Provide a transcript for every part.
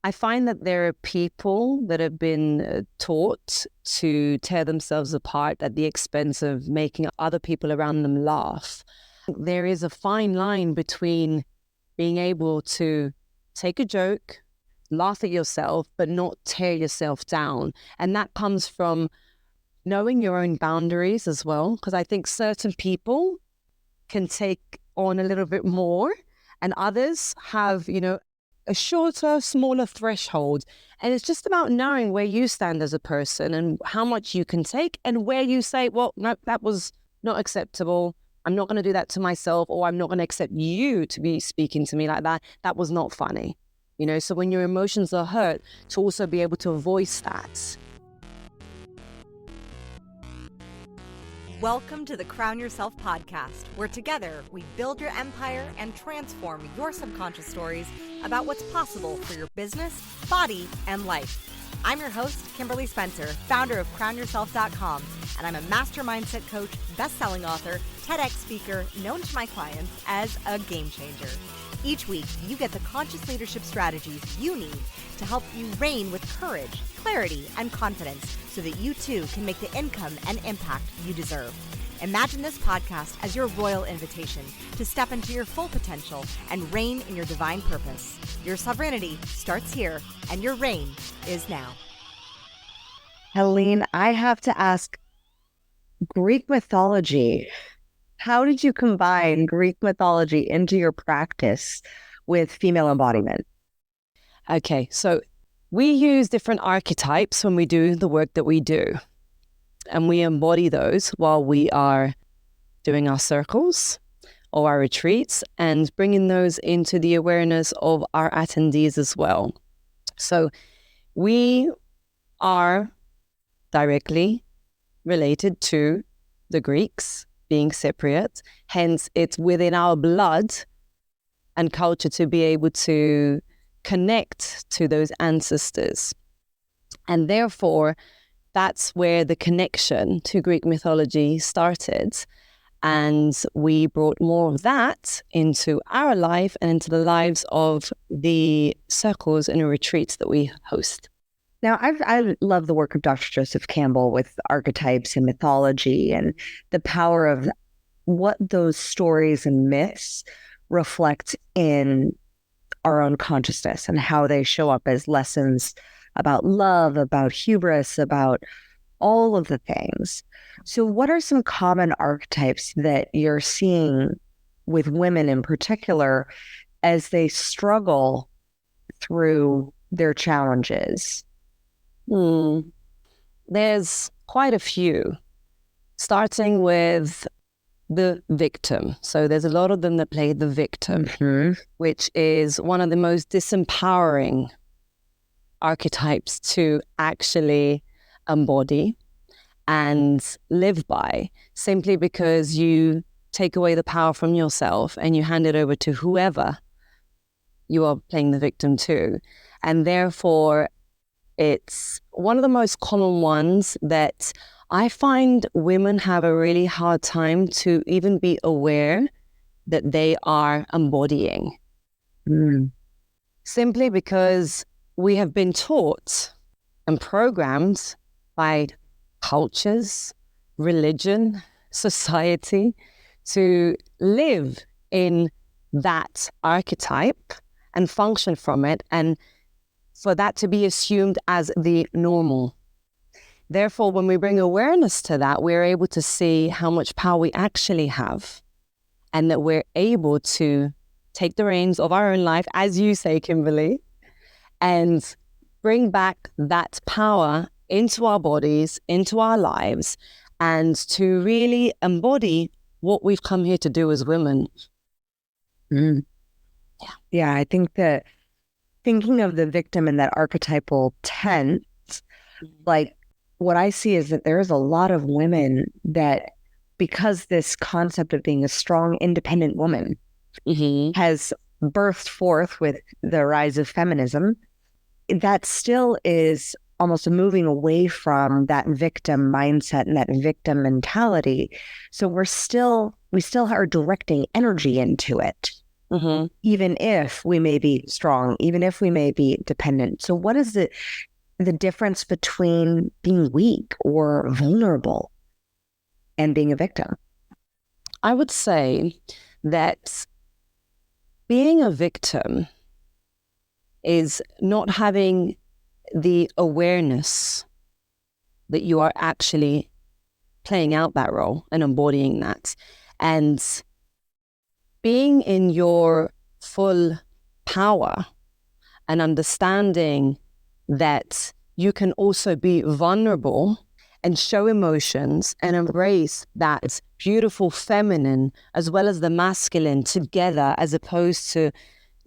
I find that there are people that have been taught to tear themselves apart at the expense of making other people around them laugh. There is a fine line between being able to take a joke, laugh at yourself, but not tear yourself down. And that comes from knowing your own boundaries as well, because I think certain people can take on a little bit more and others have, a shorter, smaller threshold. And it's just about knowing where you stand as a person and how much you can take and where you say, well, no, that was not acceptable. I'm not going to do that to myself, or I'm not going to accept you to be speaking to me like that. That was not funny. So when your emotions are hurt, to also be able to voice that. Welcome to the Crown Yourself podcast, where together we build your empire and transform your subconscious stories about what's possible for your business, body, and life. I'm your host, Kimberly Spencer, founder of crownyourself.com, and I'm a master mindset coach, best-selling author, TEDx speaker, known to my clients as a game changer. Each week, you get the conscious leadership strategies you need to help you reign with courage, clarity, and confidence so that you too can make the income and impact you deserve. Imagine this podcast as your royal invitation to step into your full potential and reign in your divine purpose. Your sovereignty starts here, and your reign is now. Helene, I have to ask, Greek mythology, how did you combine Greek mythology into your practice with female embodiment? Okay, so we use different archetypes when we do the work that we do. And we embody those while we are doing our circles or our retreats and bringing those into the awareness of our attendees as well. So we are directly related to the Greeks being Cypriot. Hence, it's within our blood and culture to be able to connect to those ancestors. And therefore, that's where the connection to Greek mythology started. And we brought more of that into our life and into the lives of the circles and retreats that we host. Now, I love the work of Dr. Joseph Campbell with archetypes and mythology and the power of what those stories and myths reflect in our own consciousness and how they show up as lessons about love, about hubris, about all of the things. So what are some common archetypes that you're seeing with women in particular as they struggle through their challenges? There's quite a few, starting with the victim. So there's a lot of them that play the victim, which is one of the most disempowering archetypes to actually embody and live by, simply because you take away the power from yourself and you hand it over to whoever you are playing the victim to. And therefore, it's one of the most common ones that I find women have a really hard time to even be aware that they are embodying. Simply because we have been taught and programmed by cultures, religion, society to live in that archetype and function from it, and for that to be assumed as the normal. Therefore, when we bring awareness to that, we're able to see how much power we actually have, and that we're able to take the reins of our own life, as you say, Kimberly, and bring back that power into our bodies, into our lives, and to really embody what we've come here to do as women. Yeah, I think that thinking of the victim in that archetypal tent, like what I see is that there's a lot of women that, because this concept of being a strong, independent woman has birthed forth with the rise of feminism, that still is almost moving away from that victim mindset and that victim mentality. So we still are directing energy into it. even if we may be strong, even if we may be dependent. So what is the difference between being weak or vulnerable and being a victim? I would say that being a victim is not having the awareness that you are actually playing out that role and embodying that. And being in your full power and understanding that you can also be vulnerable and show emotions and embrace that beautiful feminine as well as the masculine together, as opposed to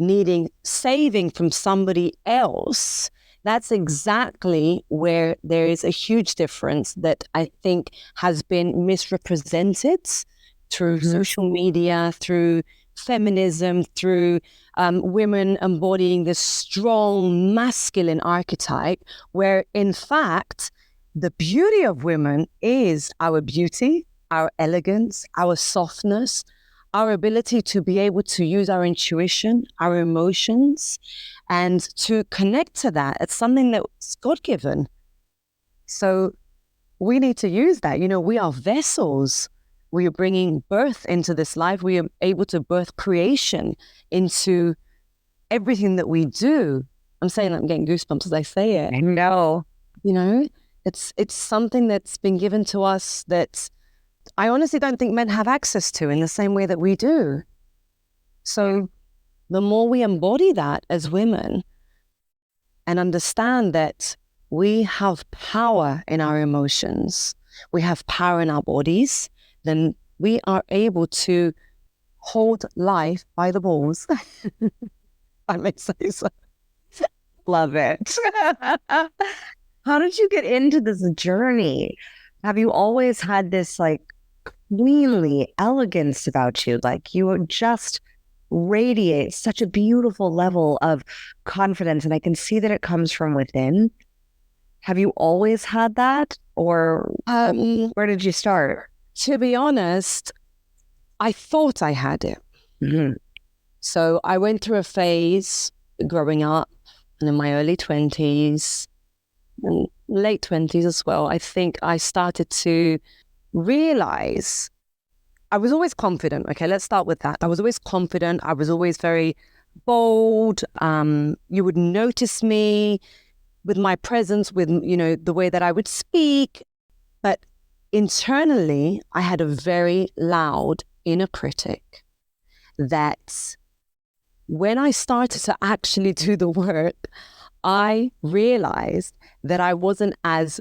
needing saving from somebody else. That's exactly where there is a huge difference that I think has been misrepresented through social media, through feminism, through women embodying this strong masculine archetype, where in fact, the beauty of women is our beauty, our elegance, our softness, our ability to be able to use our intuition, our emotions, and to connect to that. It's something that's God-given. So we need to use that. We are vessels. We are bringing birth into this life. We are able to birth creation into everything that we do. I'm saying I'm getting goosebumps as I say it. I know. It's something that's been given to us that I honestly don't think men have access to in the same way that we do. So the more we embody that as women and understand that we have power in our emotions, we have power in our bodies, then we are able to hold life by the balls. I may say so. Love it. How did you get into this journey? Have you always had this queenly elegance about you? You just radiate such a beautiful level of confidence, and I can see that it comes from within. Have you always had that, or where did you start? To be honest, I thought I had it. So I went through a phase growing up and in my early 20s and late 20s as well. I think I started to realize I was always confident. Okay, let's start with that. I was always confident. I was always very bold. You would notice me with my presence, with, the way that I would speak. But internally, I had a very loud inner critic that when I started to actually do the work, I realized that I wasn't as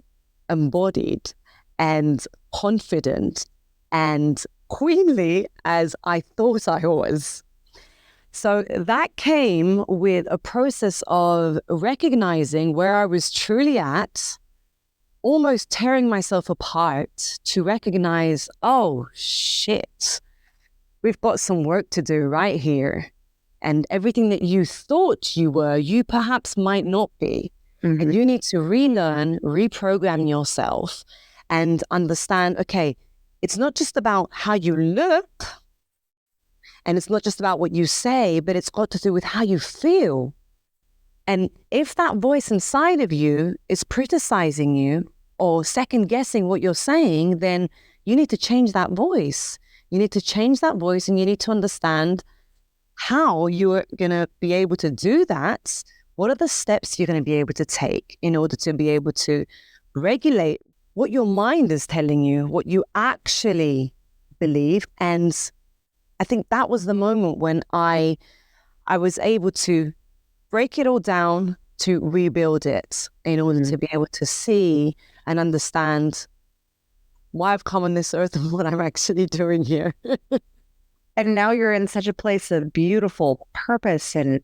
embodied and confident and queenly as I thought I was. So that came with a process of recognizing where I was truly at, almost tearing myself apart to recognize, oh, shit, we've got some work to do right here. And everything that you thought you were, you perhaps might not be. And you need to relearn, reprogram yourself and understand, okay, it's not just about how you look and it's not just about what you say, but it's got to do with how you feel. And if that voice inside of you is criticizing you or second guessing what you're saying, then you need to change that voice. You need to change that voice and you need to understand how you're going to be able to do that. What are the steps you're going to be able to take in order to be able to regulate what your mind is telling you, what you actually believe? And I think that was the moment when I was able to break it all down to rebuild it in order to be able to see and understand why I've come on this earth and what I'm actually doing here. And now you're in such a place of beautiful purpose and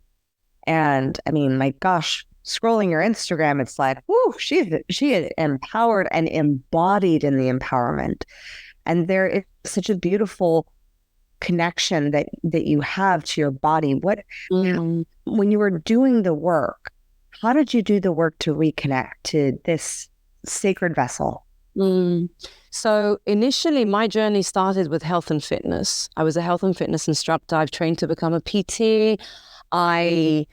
I mean, my gosh, scrolling your Instagram, it's like, whoo, she is empowered and embodied in the empowerment. And there is such a beautiful connection that you have to your body. What when you were doing the work, how did you do the work to reconnect to this sacred vessel? So initially, my journey started with health and fitness. I was a health and fitness instructor. I've trained to become a PT. I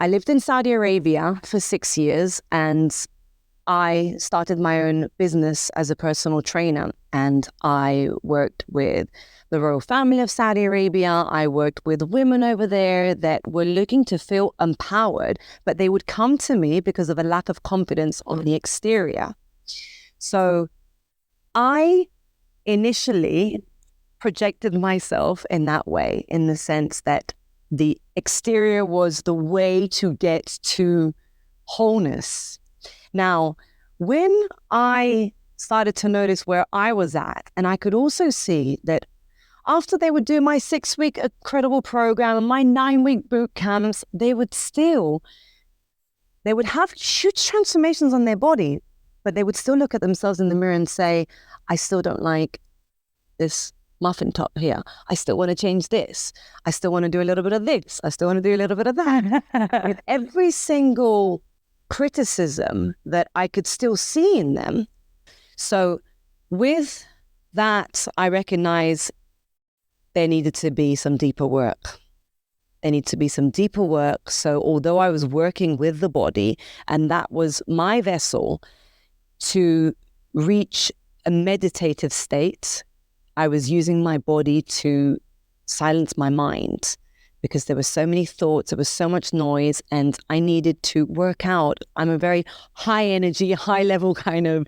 lived in Saudi Arabia for 6 years, and I started my own business as a personal trainer. And I worked with the royal family of Saudi Arabia. I worked with women over there that were looking to feel empowered, but they would come to me because of a lack of confidence on the exterior. So I initially projected myself in that way, in the sense that the exterior was the way to get to wholeness. Now, when I started to notice where I was at, and I could also see that after they would do my 6-week incredible program and my 9-week boot camps, they would have huge transformations on their body, but they would still look at themselves in the mirror and say, I still don't like this muffin top here. I still want to change this. I still want to do a little bit of this. I still want to do a little bit of that. With every single criticism that I could still see in them. So with that, I recognize there needed to be some deeper work. There needed to be some deeper work. So although I was working with the body, and that was my vessel to reach a meditative state, I was using my body to silence my mind, because there were so many thoughts, there was so much noise, and I needed to work out. I'm a very high energy, high level kind of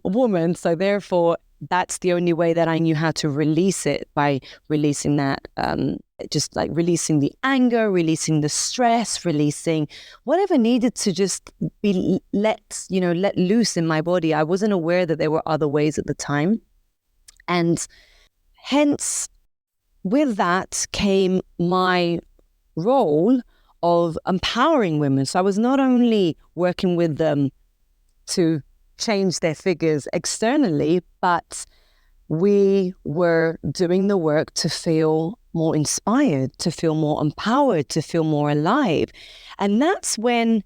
woman. So therefore, that's the only way that I knew how to release it, by releasing that, just like releasing the anger, releasing the stress, releasing whatever needed to just be let loose in my body. I wasn't aware that there were other ways at the time. And hence, with that came my role of empowering women. So I was not only working with them to change their figures externally, but we were doing the work to feel more inspired, to feel more empowered, to feel more alive. And that's when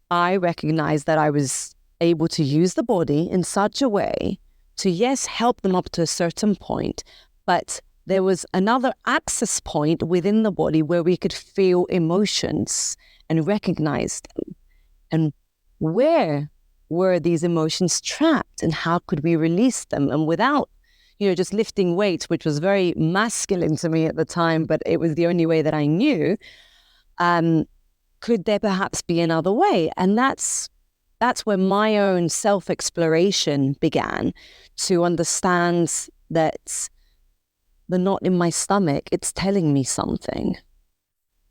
I recognized that I was able to use the body in such a way to, yes, help them up to a certain point, but there was another access point within the body where we could feel emotions and recognize them. And where were these emotions trapped, and how could we release them? And without, just lifting weights, which was very masculine to me at the time, but it was the only way that I knew, could there perhaps be another way? And that's where my own self-exploration began, to understand that the knot in my stomach, it's telling me something.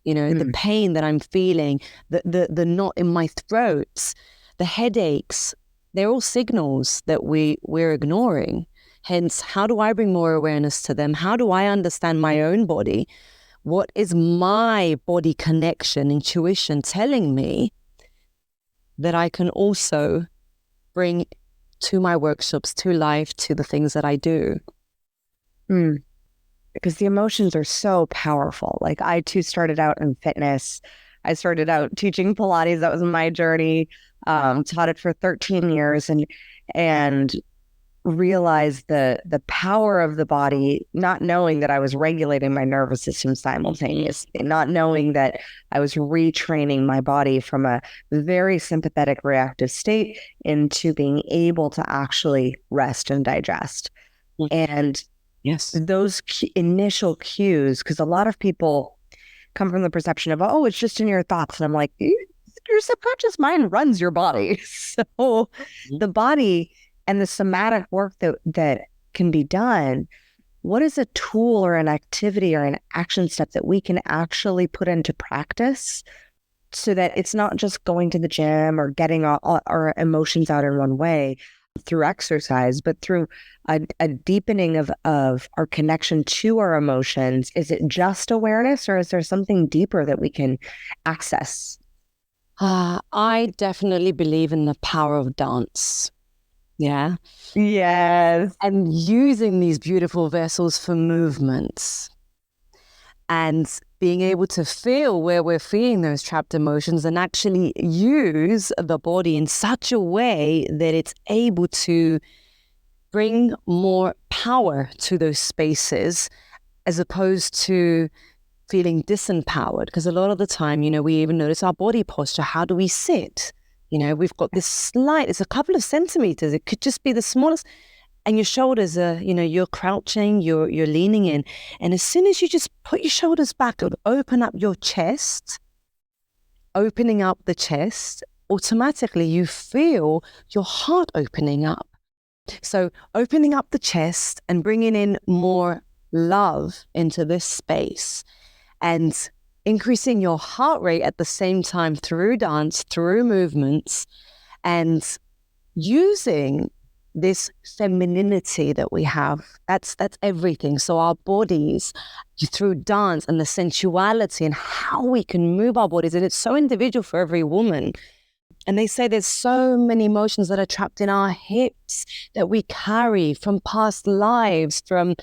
The pain that I'm feeling, the knot in my throat, the headaches, they're all signals that we're ignoring. Hence, how do I bring more awareness to them? How do I understand my own body? What is my body connection, intuition telling me that I can also bring to my workshops, to life, to the things that I do? Because the emotions are so powerful. Like, I too started out in fitness. I started out teaching Pilates. That was my journey. Taught it for 13 years and realized the power of the body, not knowing that I was regulating my nervous system simultaneously, not knowing that I was retraining my body from a very sympathetic reactive state into being able to actually rest and digest. And yes, those initial cues, because a lot of people come from the perception of, oh, it's just in your thoughts. And I'm like, your subconscious mind runs your body. So the body and the somatic work that can be done, what is a tool or an activity or an action step that we can actually put into practice, so that it's not just going to the gym or getting our emotions out in one way through exercise, but through a deepening of our connection to our emotions? Is it just awareness, or is there something deeper that we can access? I definitely believe in the power of dance. Yeah. Yes. And using these beautiful vessels for movements, and being able to feel where we're feeling those trapped emotions, and actually use the body in such a way that it's able to bring more power to those spaces as opposed to feeling disempowered. Because a lot of the time, we even notice our body posture. How do we sit? We've got this slight, it's a couple of centimeters. It could just be the smallest. And your shoulders are, you're crouching, you're leaning in. And as soon as you just put your shoulders back and open up your chest, opening up the chest, automatically you feel your heart opening up. So opening up the chest and bringing in more love into this space and increasing your heart rate at the same time through dance, through movements, and using this femininity that we have. That's everything. So our bodies, through dance and the sensuality and how we can move our bodies, and it's so individual for every woman. And they say there's so many emotions that are trapped in our hips that we carry from past lives, from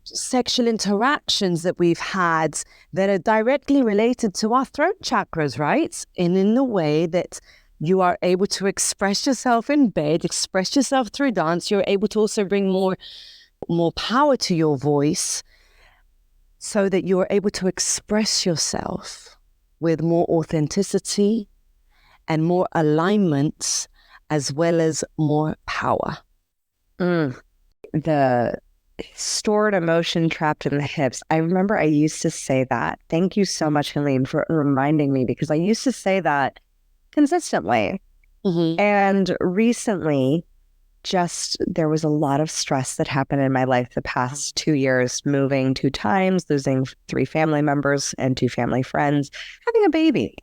sexual interactions that we've had that are directly related to our throat chakras, right? And in the way that you are able to express yourself in bed, express yourself through dance, you're able to also bring more power to your voice so that you're able to express yourself with more authenticity and more alignment, as well as more power. The stored emotion trapped in the hips. I remember I used to say that. Thank you so much, Helene, for reminding me, because I used to say that consistently. Mm-hmm. And recently, there was a lot of stress that happened in my life the past 2 years, moving 2 times, losing 3 family members and 2 family friends, having a baby.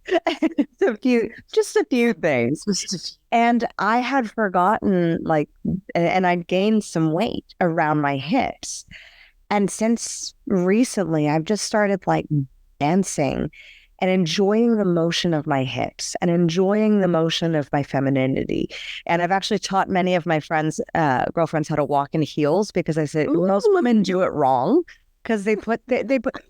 Just a few things. And I had forgotten, and I'd gained some weight around my hips. And since recently, I've just started dancing and enjoying the motion of my hips and enjoying the motion of my femininity. And I've actually taught many of my friends, girlfriends, how to walk in heels, because I said, most women do it wrong, because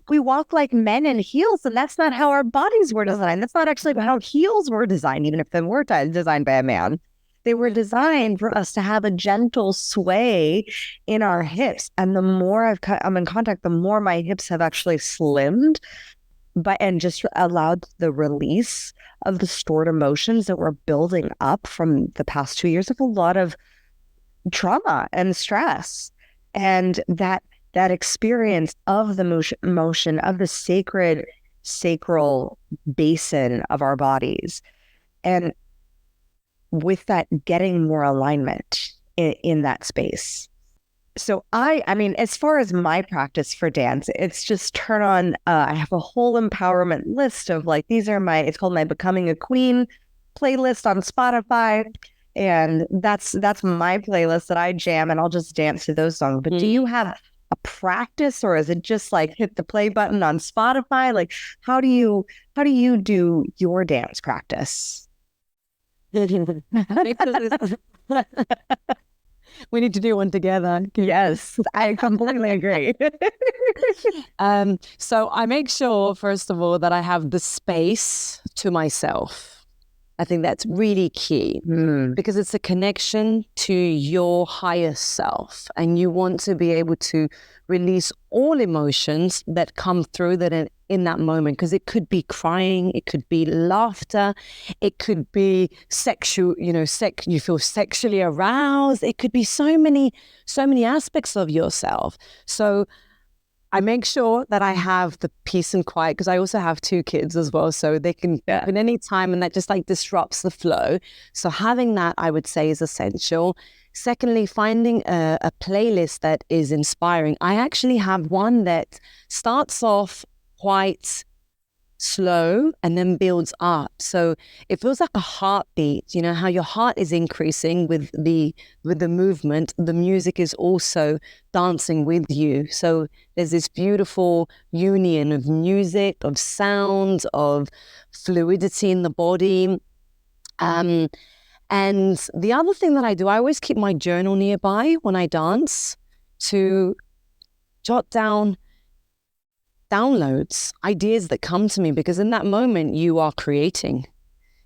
we walk like men in heels, and that's not how our bodies were designed. That's not actually how heels were designed, even if they were designed by a man. They were designed for us to have a gentle sway in our hips. And the more I'm in contact, the more my hips have actually slimmed, and just allowed the release of the stored emotions that were building up from the past 2 years of a lot of trauma and stress. And that experience of the motion of the sacred sacral basin of our bodies, and with that getting more alignment in that space. So I mean, as far as my practice for dance, it's just turn on, I have a whole empowerment list of it's called my Becoming a Queen playlist on Spotify. And that's my playlist that I jam, and I'll just dance to those songs. But do you have a practice, or is it just hit the play button on Spotify? How do you do your dance practice? We need to do one together. Yes, I completely agree. So I make sure, first of all, that I have the space to myself. I think that's really key, because it's a connection to your higher self, and you want to be able to release all emotions that come through that in that moment, because it could be crying, it could be laughter, it could be sexual, you feel sexually aroused, it could be so many aspects of yourself. So I make sure that I have the peace and quiet, because I also have 2 kids as well, so they can at any time, and that just disrupts the flow. So having that, I would say, is essential. Secondly, finding a playlist that is inspiring. I actually have one that starts off quite slow and then builds up. So it feels like a heartbeat, how your heart is increasing with the movement. The music is also dancing with you. So there's this beautiful union of music, of sound, of fluidity in the body. And the other thing that I do, I always keep my journal nearby when I dance to jot down downloads, ideas that come to me, because in that moment you are creating,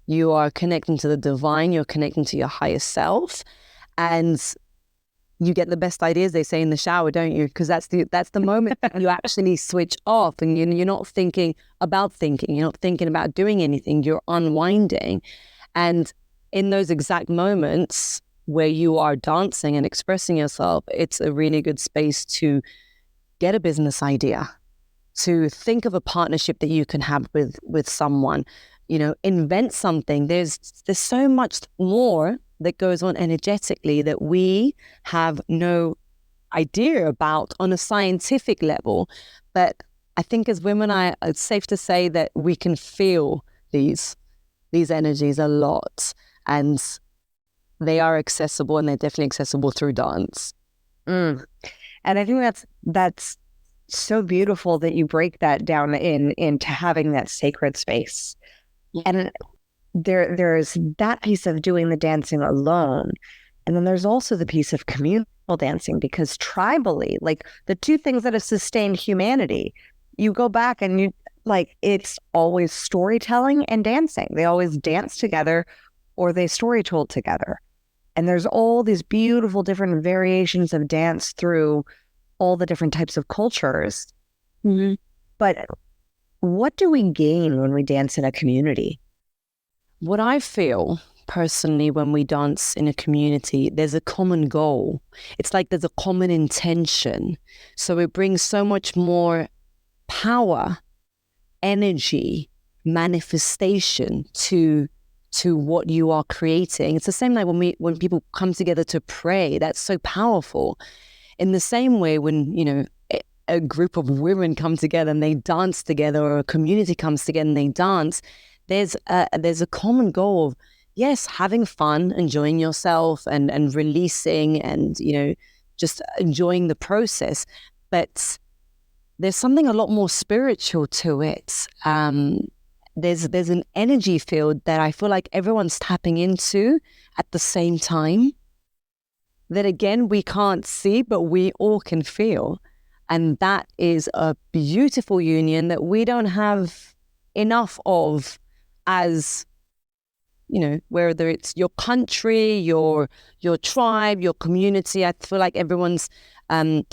you are connecting to the divine, you're connecting to your higher self. And you get the best ideas, they say, in the shower, don't you? Because that's the moment that you actually switch off, and you're not thinking about thinking. You're not thinking about doing anything. You're unwinding. And in those exact moments where you are dancing and expressing yourself, it's a really good space to get a business idea, to think of a partnership that you can have with someone, invent something. There's so much more that goes on energetically that we have no idea about on a scientific level. But I think as women, it's safe to say that we can feel these energies a lot, and they are accessible, and they're definitely accessible through dance. And I think that's so beautiful that you break that down into having that sacred space. And there's that piece of doing the dancing alone. And then there's also the piece of communal dancing, because tribally, like the two things that have sustained humanity, you go back and it's always storytelling and dancing. They always dance together or they story told together. And there's all these beautiful different variations of dance through all the different types of cultures. Mm-hmm. But what do we gain when we dance in a community? What I feel personally when we dance in a community, there's a common goal. It's like there's a common intention. So it brings so much more power, energy, manifestation to what you are creating. It's the same like when people come together to pray. That's so powerful. In the same way, when a group of women come together and they dance together, or a community comes together and they dance, there's a common goal of, yes, having fun, enjoying yourself and releasing and, just enjoying the process. But there's something a lot more spiritual to it. There's an energy field that I feel like everyone's tapping into at the same time, that again, we can't see, but we all can feel. And that is a beautiful union that we don't have enough of as, whether it's your country, your tribe, your community. I feel like everyone's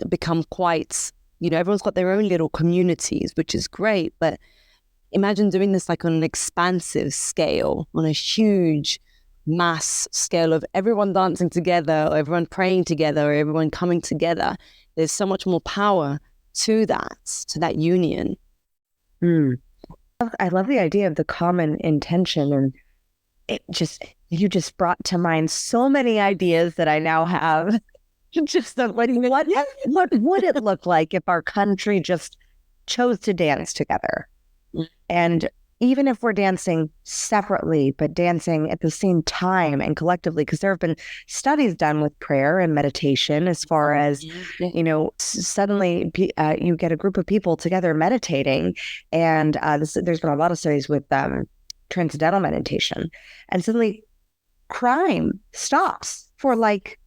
become quite, everyone's got their own little communities, which is great. But imagine doing this like on an expansive scale, on a huge mass scale of everyone dancing together, or everyone praying together, or everyone coming together. There's so much more power to that union. I love the idea of the common intention, and you just brought to mind so many ideas that I now have. Just what would it look like if our country just chose to dance together? And even if we're dancing separately, but dancing at the same time and collectively, because there have been studies done with prayer and meditation as far as, suddenly you get a group of people together meditating. And there's been a lot of studies with transcendental meditation. And suddenly crime stops for like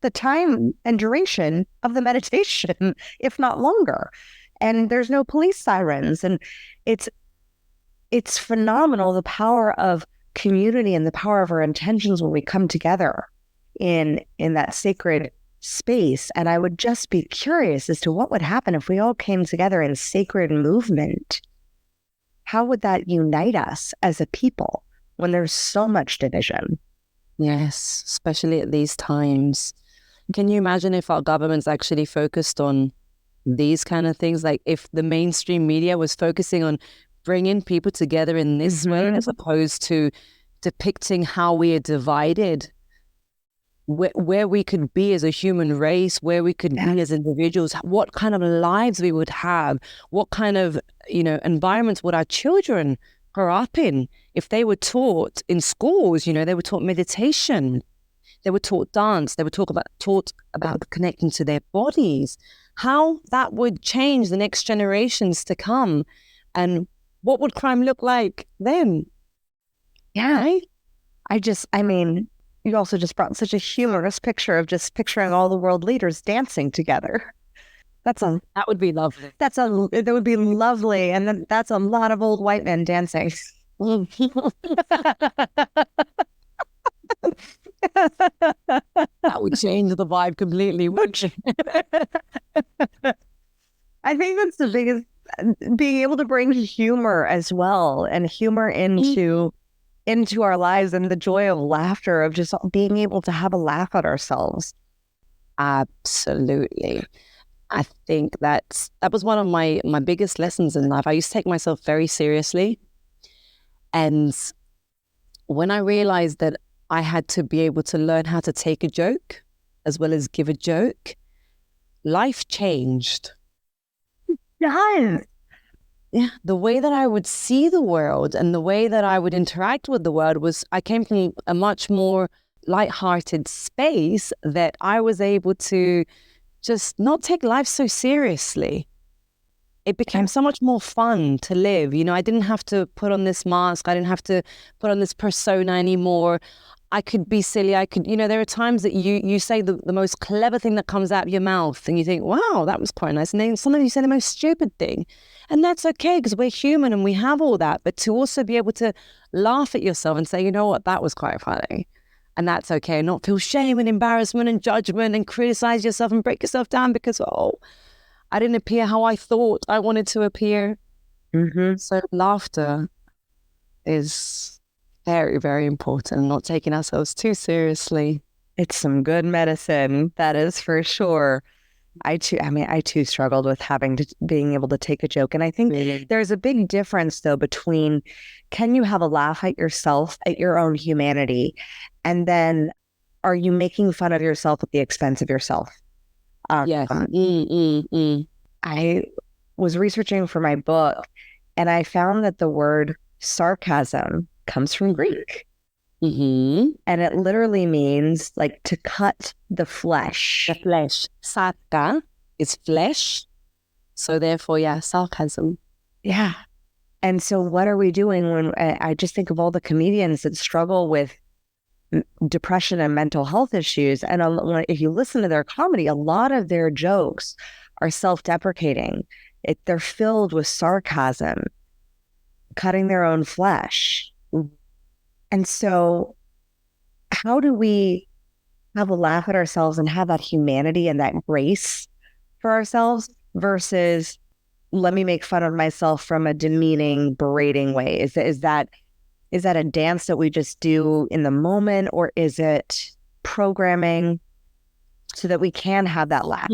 the time and duration of the meditation, if not longer. And there's no police sirens. And it's phenomenal, the power of community and the power of our intentions when we come together in that sacred space. And I would just be curious as to what would happen if we all came together in sacred movement. How would that unite us as a people when there's so much division? Yes, especially at these times. Can you imagine if our government's actually focused on these kind of things? Like if the mainstream media was focusing on bringing people together in this way, as opposed to depicting how we are divided, where we could be as a human race, where we could be as individuals, what kind of lives we would have, what kind of, environments would our children grow up in if they were taught in schools, they were taught meditation, they were taught dance, they were taught about connecting to their bodies, how that would change the next generations to come. And what would crime look like then? Yeah. Right? You also just brought such a humorous picture of just picturing all the world leaders dancing together. That would be lovely. That would be lovely. And then that's a lot of old white men dancing. That that would change the vibe completely, wouldn't it? I think that's the biggest, being able to bring humor as well, and humor into our lives, and the joy of laughter, of just being able to have a laugh at ourselves. Absolutely. I think that was one of my biggest lessons in life. I used to take myself very seriously. And when I realized that I had to be able to learn how to take a joke as well as give a joke, life changed. Yes. Yeah, the way that I would see the world and the way that I would interact with the world was, I came from a much more lighthearted space, that I was able to just not take life so seriously. It became so much more fun to live. You know, I didn't have to put on this mask. I didn't have to put on this persona anymore. I could be silly. I could, there are times that you say the most clever thing that comes out of your mouth and you think, wow, that was quite nice. And then sometimes you say the most stupid thing. And that's okay, because we're human and we have all that. But to also be able to laugh at yourself and say, you know what, that was quite funny. And that's okay. And not feel shame and embarrassment and judgment and criticize yourself and break yourself down because, I didn't appear how I thought I wanted to appear. Mm-hmm. So laughter is very, very important. Not taking ourselves too seriously. It's some good medicine, that is for sure. I too struggled with being able to take a joke. And I think there's a big difference, though, between, can you have a laugh at yourself, at your own humanity, and then are you making fun of yourself at the expense of yourself? Yes. I was researching for my book, and I found that the word sarcasm comes from Greek. Mm-hmm. And it literally means like to cut the flesh. The flesh. Sarka is flesh. So therefore, sarcasm. Yeah. And so what are we doing when I just think of all the comedians that struggle with depression and mental health issues? And if you listen to their comedy, a lot of their jokes are self-deprecating. They're filled with sarcasm, cutting their own flesh. And so how do we have a laugh at ourselves and have that humanity and that grace for ourselves versus, let me make fun of myself from a demeaning, berating way? Is that a dance that we just do in the moment, or is it programming so that we can have that laugh?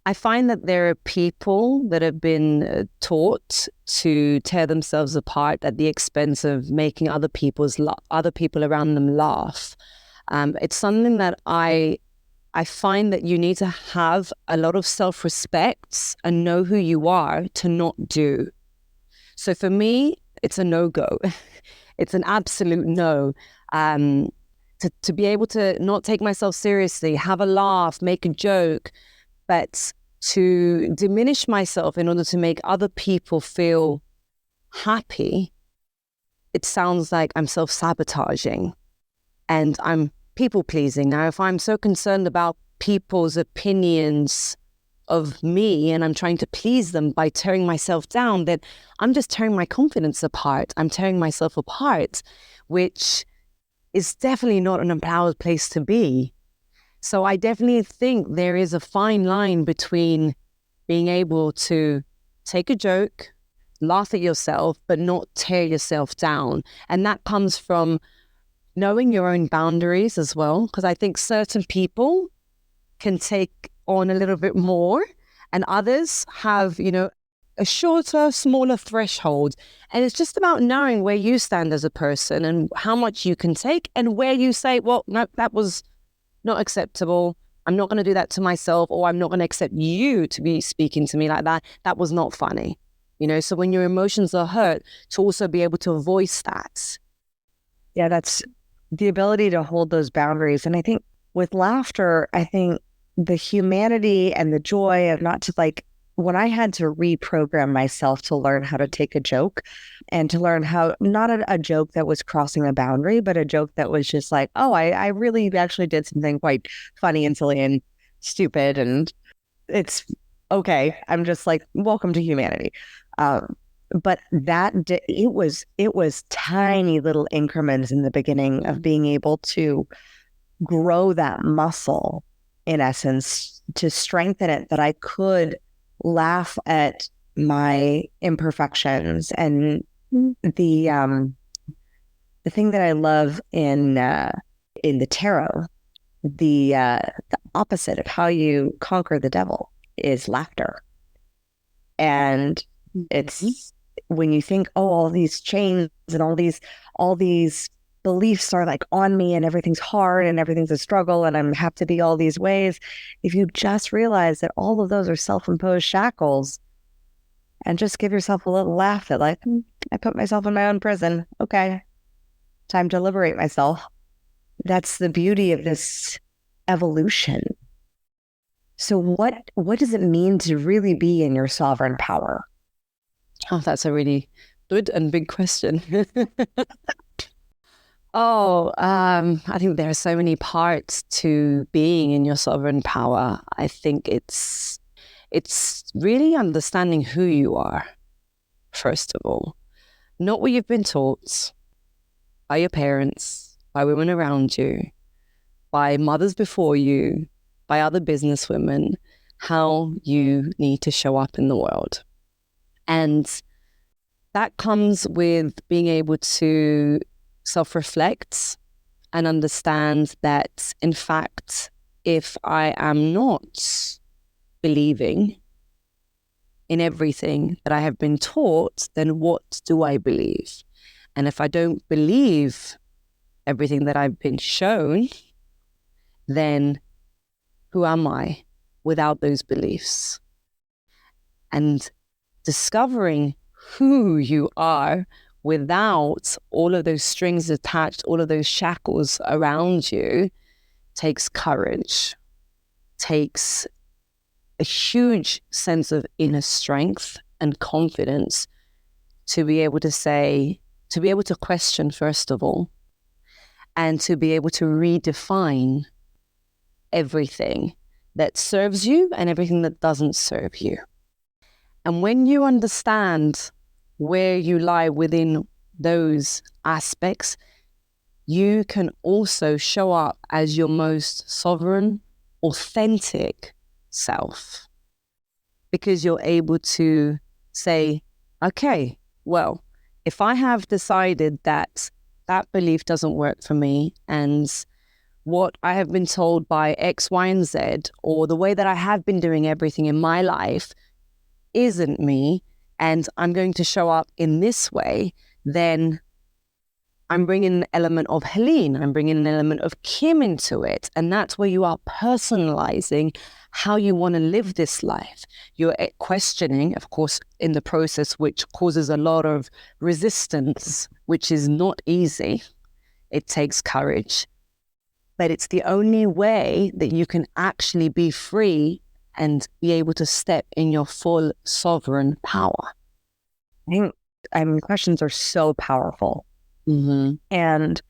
I find that there are people that have been taught to tear themselves apart at the expense of making other people around them laugh. It's something that I find that you need to have a lot of self-respect and know who you are to not do. So for me, it's a no-go. It's an absolute no. To be able to not take myself seriously, have a laugh, make a joke, but to diminish myself in order to make other people feel happy, it sounds like I'm self-sabotaging and I'm people-pleasing. Now, if I'm so concerned about people's opinions of me and I'm trying to please them by tearing myself down, then I'm just tearing my confidence apart. I'm tearing myself apart, which is definitely not an empowered place to be. So I definitely think there is a fine line between being able to take a joke, laugh at yourself, but not tear yourself down. And that comes from knowing your own boundaries as well, because I think certain people can take on a little bit more and others have, a shorter, smaller threshold. And it's just about knowing where you stand as a person and how much you can take, and where you say, well, no, that was not acceptable. I'm not going to do that to myself, or I'm not going to accept you to be speaking to me like that. That was not funny. So when your emotions are hurt, to also be able to voice that. Yeah, that's the ability to hold those boundaries. And I think with laughter, I think the humanity and the joy of not to when I had to reprogram myself to learn how to take a joke and to learn how, not a joke that was crossing a boundary, but a joke that was just like, oh, I really actually did something quite funny and silly and stupid. And it's okay. I'm just like, welcome to humanity. But it was tiny little increments in the beginning of being able to grow that muscle, in essence, to strengthen it, that I could laugh at my imperfections. And the thing that I love in the tarot, the opposite of how you conquer the devil is laughter. And it's when you think, oh, all these chains and all these beliefs are like on me, and everything's hard and everything's a struggle and I have to be all these ways. If you just realize that all of those are self-imposed shackles, and just give yourself a little laugh at, like, I put myself in my own prison. Okay, time to liberate myself. That's the beauty of this evolution. So what does it mean to really be in your sovereign power? Oh, that's a really good and big question. I think there are so many parts to being in your sovereign power. I think it's really understanding who you are, first of all. Not what you've been taught by your parents, by women around you, by mothers before you, by other businesswomen, how you need to show up in the world. And that comes with being able to self-reflect and understand that, in fact, if I am not believing in everything that I have been taught, then what do I believe? And if I don't believe everything that I've been shown, then who am I without those beliefs? And discovering who you are without all of those strings attached, all of those shackles around you, takes courage, takes a huge sense of inner strength and confidence to be able to say, to be able to question, first of all, and to be able to redefine everything that serves you and everything that doesn't serve you. And when you understand where you lie within those aspects, you can also show up as your most sovereign, authentic self, because you're able to say, okay, well, if I have decided that that belief doesn't work for me, and what I have been told by X, Y, and Z, or the way that I have been doing everything in my life isn't me, and I'm going to show up in this way, then I'm bringing an element of Helene, I'm bringing an element of Kim into it. And that's where you are personalizing how you want to live this life. You're questioning, of course, in the process, which causes a lot of resistance, which is not easy. It takes courage. But it's the only way that you can actually be free and be able to step in your full sovereign power. I mean, questions are so powerful. Mm-hmm. And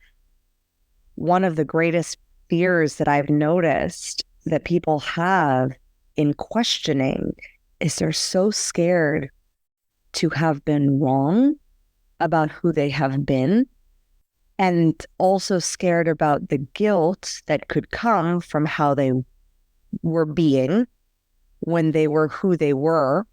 one of the greatest fears that I've noticed that people have in questioning is they're so scared to have been wrong about who they have been, and also scared about the guilt that could come from how they were being when they were who they were,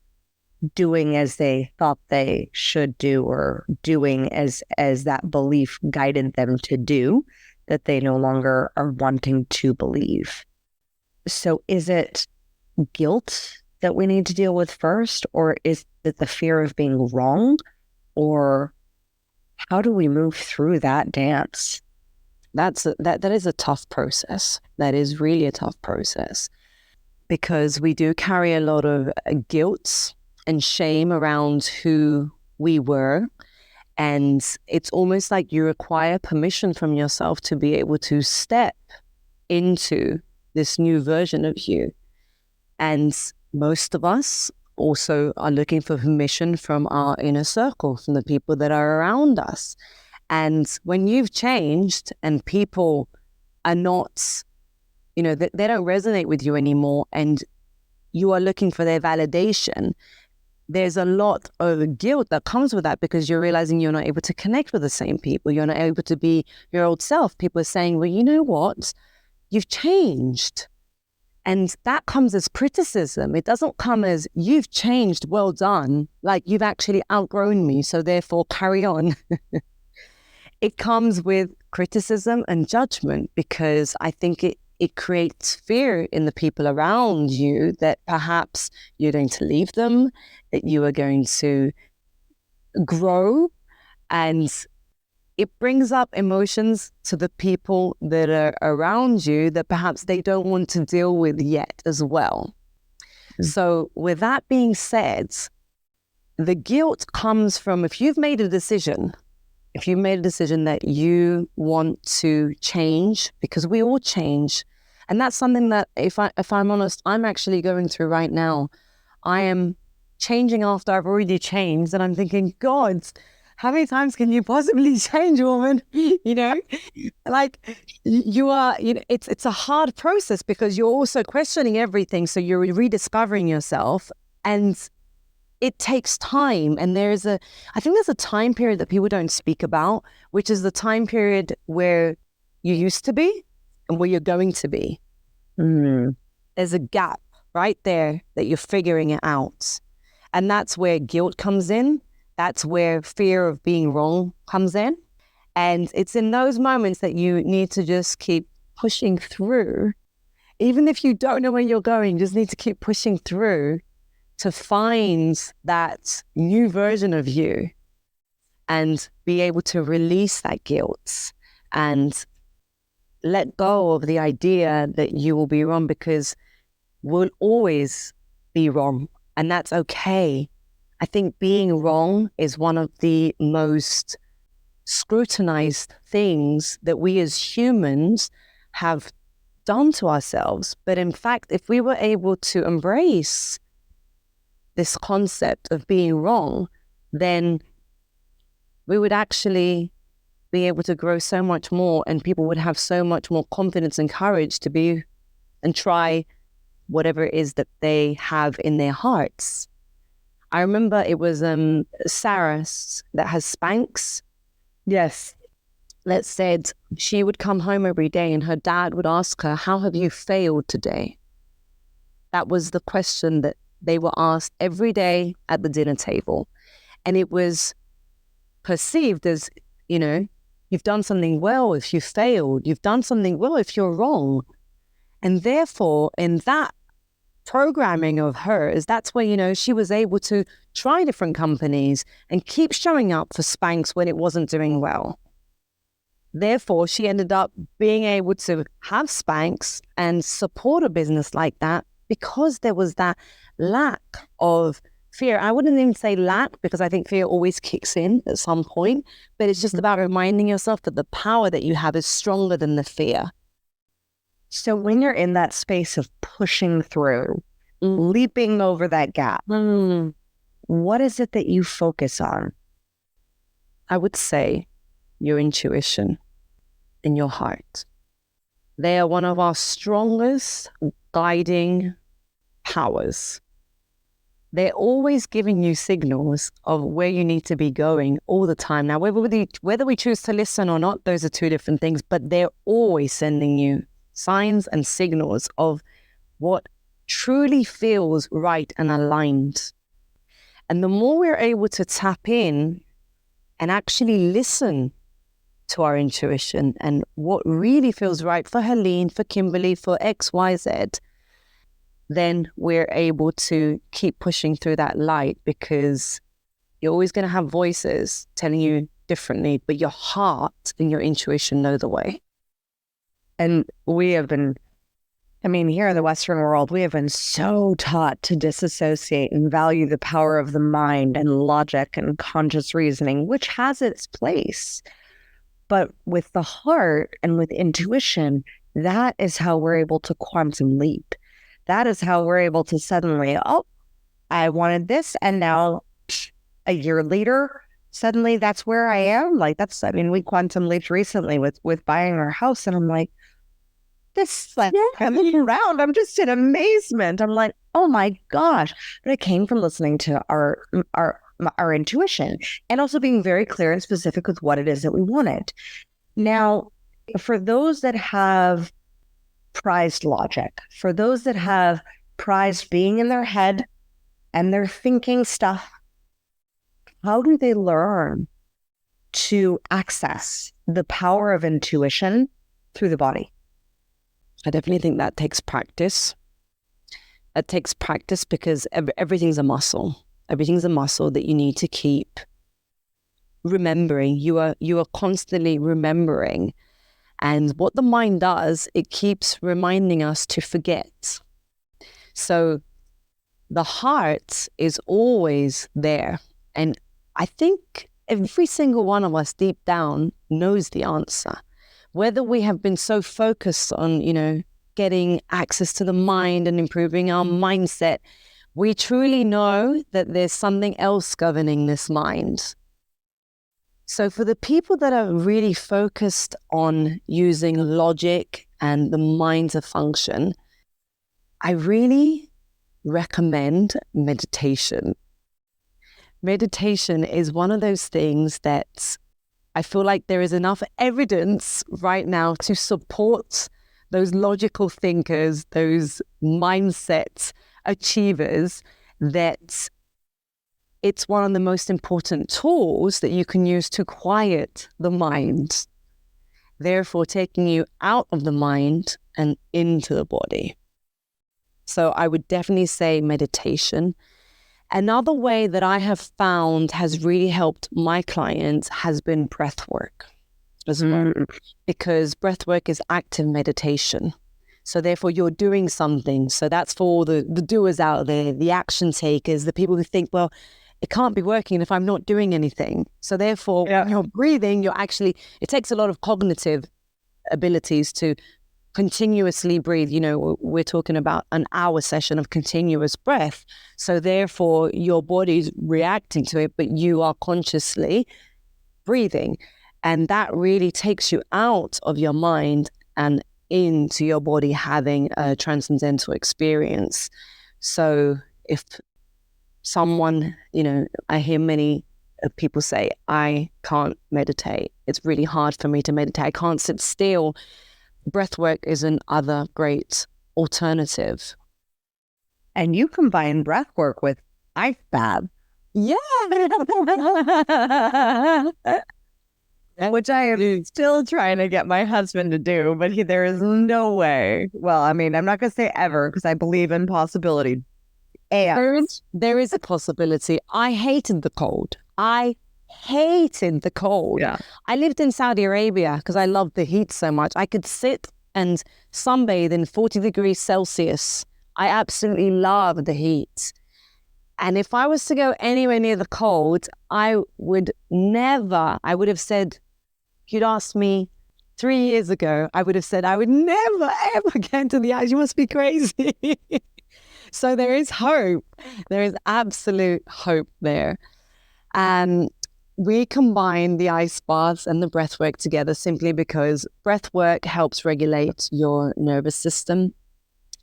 doing as they thought they should do, or doing as that belief guided them to do, that they no longer are wanting to believe. So is it guilt that we need to deal with first, or is it the fear of being wrong, or how do we move through that dance? That is a tough process. That is really a tough process, because we do carry a lot of guilt and shame around who we were. And it's almost like you require permission from yourself to be able to step into this new version of you. And most of us also are looking for permission from our inner circle, from the people that are around us. And when you've changed and people are not, they don't resonate with you anymore, and you are looking for their validation, there's a lot of guilt that comes with that, because you're realizing you're not able to connect with the same people. You're not able to be your old self. People are saying, well, you know what? you've changed. And that comes as criticism. It doesn't come as, you've changed, well done. Like, you've actually outgrown me, so therefore carry on. It comes with criticism and judgment, because I think it creates fear in the people around you that perhaps you're going to leave them, that you are going to grow, and it brings up emotions to the people that are around you that perhaps they don't want to deal with yet as well. So with that being said, the guilt comes from, if you've made a decision that you want to change, because we all change. And that's something that, if I'm honest, I'm actually going through right now. I am changing after I've already changed, and I'm thinking, God, how many times can you possibly change, woman? You know, like you are, it's a hard process, because you're also questioning everything. So you're rediscovering yourself, and it takes time. And I think there's a time period that people don't speak about, which is the time period where you used to be and where you're going to be. There's a gap right there that you're figuring it out. And that's where guilt comes in. That's where fear of being wrong comes in. And it's in those moments that you need to just keep pushing through. Even if you don't know where you're going, you just need to keep pushing through to find that new version of you and be able to release that guilt and let go of the idea that you will be wrong, because we'll always be wrong, and that's okay. I think being wrong is one of the most scrutinized things that we as humans have done to ourselves. But in fact, if we were able to embrace this concept of being wrong, then we would actually be able to grow so much more, and people would have so much more confidence and courage to be and try whatever it is that they have in their hearts. I remember it was Sarah that has Spanx. Yes. That said she would come home every day and her dad would ask her, how have you failed today? That was the question that they were asked every day at the dinner table. And it was perceived as, you've done something well if you failed. You've done something well if you're wrong. And therefore, in that programming of hers, that's where, she was able to try different companies and keep showing up for Spanx when it wasn't doing well. Therefore, she ended up being able to have Spanx and support a business like that, because there was that lack of fear. I wouldn't even say lack, because I think fear always kicks in at some point, but it's just about reminding yourself that the power that you have is stronger than the fear. So when you're in that space of pushing through, leaping over that gap, what is it that you focus on? I would say your intuition and your heart. They are one of our strongest guiding powers. They're always giving you signals of where you need to be going all the time. Now, whether we choose to listen or not, those are two different things, but they're always sending you signs and signals of what truly feels right and aligned. And the more we're able to tap in and actually listen to our intuition and what really feels right for Helene, for Kimberly, for X, Y, Z, then we're able to keep pushing through that light, because you're always going to have voices telling you differently, but your heart and your intuition know the way. And we have been, here in the Western world, we have been so taught to disassociate and value the power of the mind and logic and conscious reasoning, which has its place. But with the heart and with intuition, that is how we're able to quantum leap. That is how we're able to suddenly, I wanted this, and now a year later, suddenly that's where I am. We quantum leaped recently with buying our house, and I'm like, I'm looking around, I'm just in amazement. I'm like, oh my gosh. But it came from listening to our intuition, and also being very clear and specific with what it is that we wanted. Now, for those that have prized logic, for those that have prized being in their head and their thinking stuff, how do they learn to access the power of intuition through the body? I definitely think that takes practice. It takes practice because everything's a muscle. Everything's a muscle that you need to keep remembering. You are constantly remembering. And what the mind does, it keeps reminding us to forget. So the heart is always there. And I think every single one of us deep down knows the answer. Whether we have been so focused on, getting access to the mind and improving our mindset, we truly know that there's something else governing this mind. So for the people that are really focused on using logic and the mind to function, I really recommend meditation. Meditation is one of those things that I feel like there is enough evidence right now to support those logical thinkers, those mindset achievers, that it's one of the most important tools that you can use to quiet the mind, therefore taking you out of the mind and into the body. So I would definitely say meditation. Another way that I have found has really helped my clients has been breath work as well, because breath work is active meditation. So therefore you're doing something. So that's for the doers out there, the action takers, the people who think, well, it can't be working if I'm not doing anything. So therefore when you're breathing, it takes a lot of cognitive abilities to continuously breathe. We're talking about an hour session of continuous breath. So therefore your body's reacting to it, but you are consciously breathing. And that really takes you out of your mind and into your body having a transcendental experience. So if someone, I hear many people say, I can't meditate. It's really hard for me to meditate. I can't sit still. Breathwork is another great alternative. And you combine breathwork with ice bath. Yeah. Which I am still trying to get my husband to do, but there is no way. Well, I mean, I'm not going to say ever because I believe in possibility. There is a possibility. I hated the cold. Yeah. I lived in Saudi Arabia because I loved the heat so much. I could sit and sunbathe in 40 degrees Celsius. I absolutely love the heat. And if I was to go anywhere near the cold, I would have said, if you'd asked me 3 years ago, I would have said, I would never, ever get into the ice. You must be crazy. So there is hope. There is absolute hope there. And we combine the ice baths and the breath work together simply because breath work helps regulate your nervous system.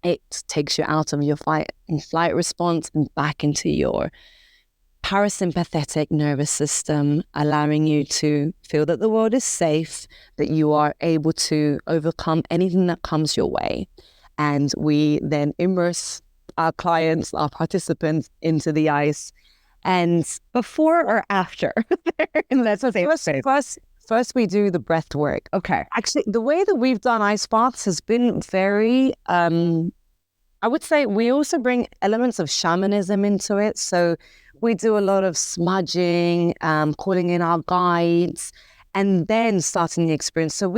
It takes you out of your fight and flight response and back into your parasympathetic nervous system, allowing you to feel that the world is safe, that you are able to overcome anything that comes your way. And we then immerse our clients, our participants into the ice. And before or after? Let's say first we do the breath work. Okay. Actually, the way that we've done ice baths has been very, I would say we also bring elements of shamanism into it. So we do a lot of smudging, calling in our guides, and then starting the experience. So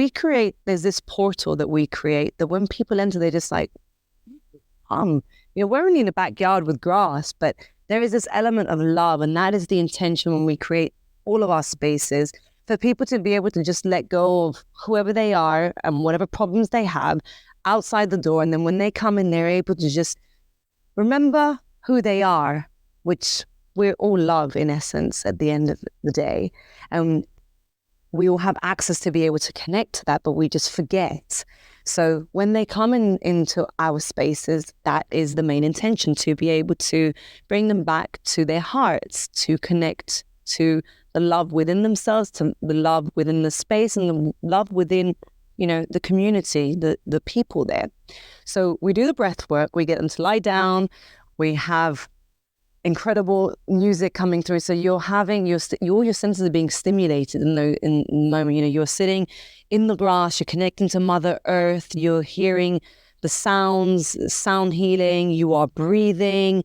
there's this portal that we create that when people enter, they're just like, we're only in the backyard with grass, but there is this element of love, and that is the intention when we create all of our spaces, for people to be able to just let go of whoever they are and whatever problems they have outside the door. And then when they come in, they're able to just remember who they are, which we all love in essence at the end of the day. And we all have access to be able to connect to that, but we just forget. So when they come into our spaces, that is the main intention, to be able to bring them back to their hearts, to connect to the love within themselves, to the love within the space, and the love within the community, the people there. So we do the breath work, we get them to lie down, we have incredible music coming through. So you're having all your senses are being stimulated in the moment. You're sitting in the grass, you're connecting to Mother Earth, you're hearing the sounds, sound healing, you are breathing,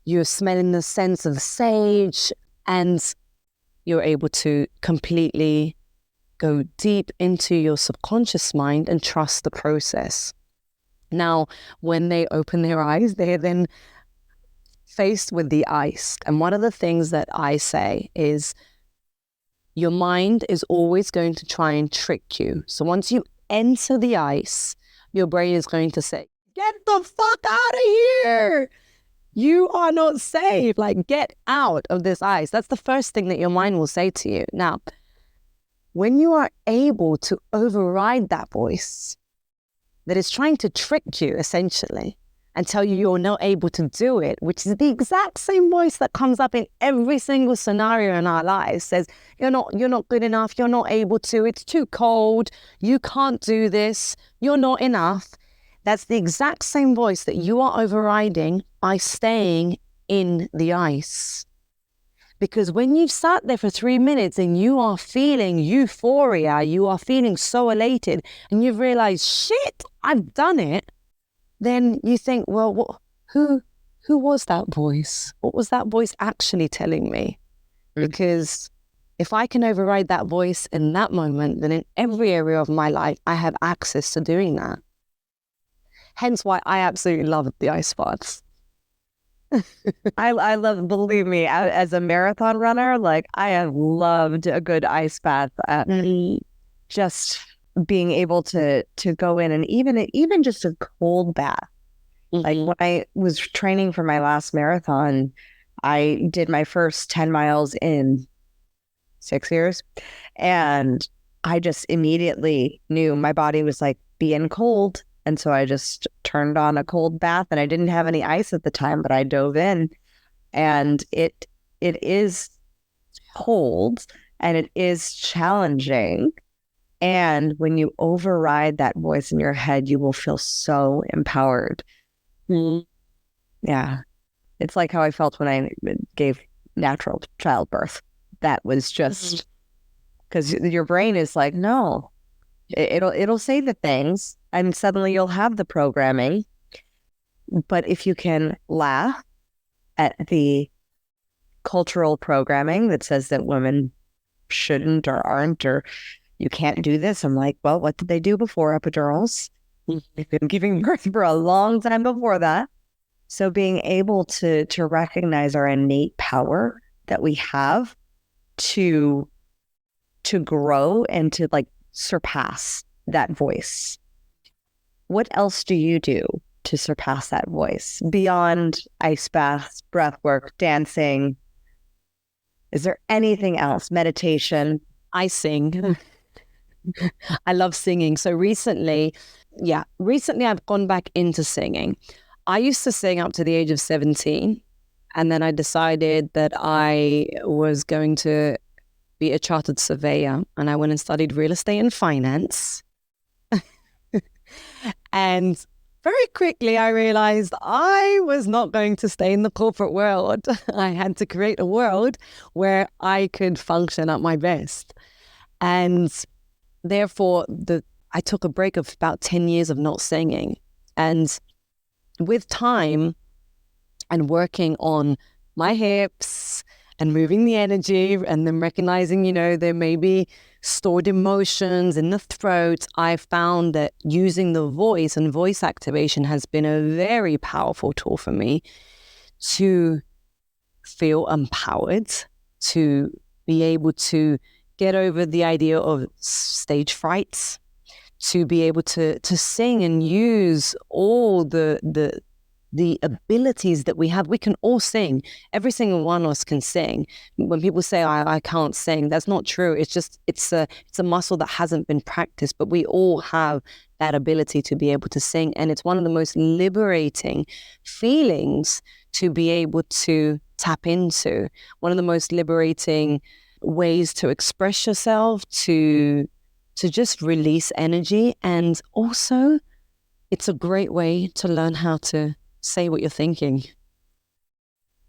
you're smelling the scents of sage, and you're able to completely go deep into your subconscious mind and trust the process. Now, when they open their eyes, they're then faced with the ice. And one of the things that I say is your mind is always going to try and trick you. So once you enter the ice, your brain is going to say, get the fuck out of here. You are not safe. Like, get out of this ice. That's the first thing that your mind will say to you. Now, when you are able to override that voice that is trying to trick you, essentially, and tell you you're not able to do it, which is the exact same voice that comes up in every single scenario in our lives, says, you're not good enough, you're not able to, it's too cold, you can't do this, you're not enough. That's the exact same voice that you are overriding by staying in the ice. Because when you've sat there for 3 minutes and you are feeling euphoria, you are feeling so elated, and you've realized, shit, I've done it, then you think, well, who was that voice? What was that voice actually telling me? Because if I can override that voice in that moment, then in every area of my life, I have access to doing that. Hence why I absolutely love the ice baths. I love, believe me, as a marathon runner, like I have loved a good ice bath. Just being able to go in, and even just a cold bath. Like when I was training for my last marathon, I did my first 10 miles in 6 years, and I just immediately knew my body was like being cold. And so I just turned on a cold bath, and I didn't have any ice at the time, but I dove in, and it is cold and it is challenging. And when you override that voice in your head, you will feel so empowered. Yeah. It's like how I felt when I gave natural childbirth. That was just because your brain is like, no, it'll say the things, and suddenly you'll have the programming. But if you can laugh at the cultural programming that says that women shouldn't or aren't, or you can't do this. I'm like, well, what did they do before epidurals? They've been giving birth for a long time before that. So being able to recognize our innate power that we have to grow and to like surpass that voice. What else do you do to surpass that voice beyond ice baths, breath work, dancing? Is there anything else? Meditation? I sing. I love singing. So recently I've gone back into singing. I used to sing up to the age of 17, and then I decided that I was going to be a chartered surveyor, and I went and studied real estate and finance. And very quickly I realized I was not going to stay in the corporate world. I had to create a world where I could function at my best. And therefore, I took a break of about 10 years of not singing. And with time and working on my hips and moving the energy, and then recognizing, there may be stored emotions in the throat, I found that using the voice and voice activation has been a very powerful tool for me to feel empowered, to be able to get over the idea of stage frights, to be able to sing and use all the abilities that we have. We can all sing. Every single one of us can sing. When people say, I can't sing, that's not true. It's just, it's a muscle that hasn't been practiced, but we all have that ability to be able to sing. And it's one of the most liberating feelings to be able to tap into. One of the most liberating ways to express yourself, to to just release energy. And also, it's a great way to learn how to say what you're thinking.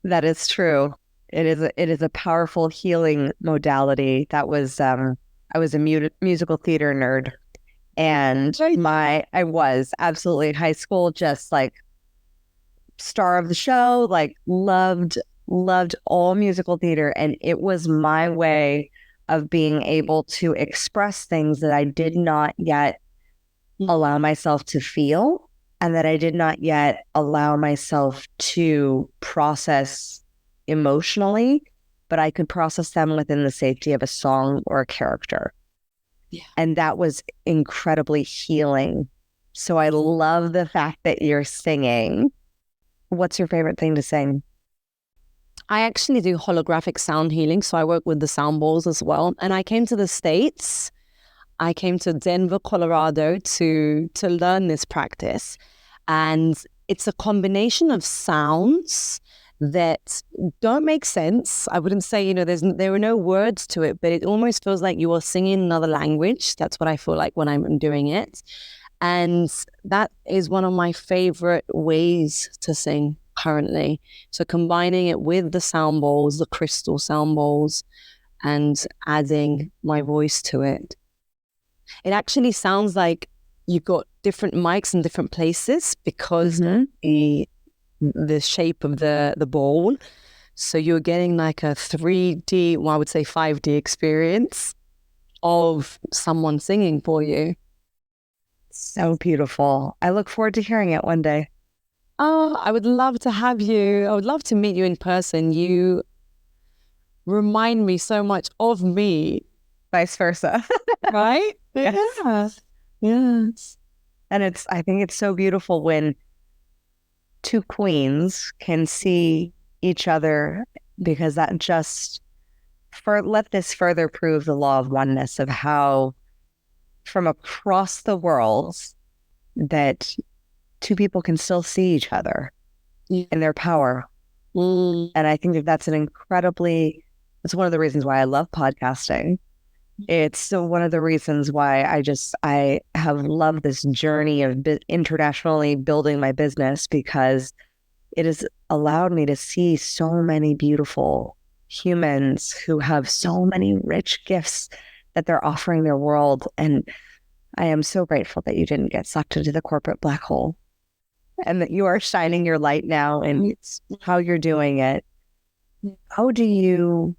That is true. It is a powerful healing modality. I was a musical theater nerd, and I was absolutely in high school, just like star of the show, like loved all musical theater, and it was my way of being able to express things that I did not yet allow myself to feel, and that I did not yet allow myself to process emotionally, but I could process them within the safety of a song or a character. Yeah. And that was incredibly healing. So I love the fact that you're singing. What's your favorite thing to sing? I actually do holographic sound healing. So I work with the sound bowls as well. And I came to the States. I came to Denver, Colorado to learn this practice. And it's a combination of sounds that don't make sense. I wouldn't say, there are no words to it, but it almost feels like you are singing another language. That's what I feel like when I'm doing it. And that is one of my favorite ways to sing currently. So combining it with the sound bowls, the crystal sound bowls, and adding my voice to it. It actually sounds like you've got different mics in different places because the shape of the bowl. So you're getting like a 3D, well, I would say 5D experience of someone singing for you. So beautiful. I look forward to hearing it one day. Oh, I would love to have you. I would love to meet you in person. You remind me so much of me. Vice versa. Right? Yes. Yes. And I think it's so beautiful when two queens can see each other, because that just let this further prove the law of oneness of how from across the world that two people can still see each other in their power. And I think that's it's one of the reasons why I love podcasting. It's one of the reasons why I have loved this journey of internationally building my business, because it has allowed me to see so many beautiful humans who have so many rich gifts that they're offering their world. And I am so grateful that you didn't get sucked into the corporate black hole, and that you are shining your light now in how you're doing it. How do you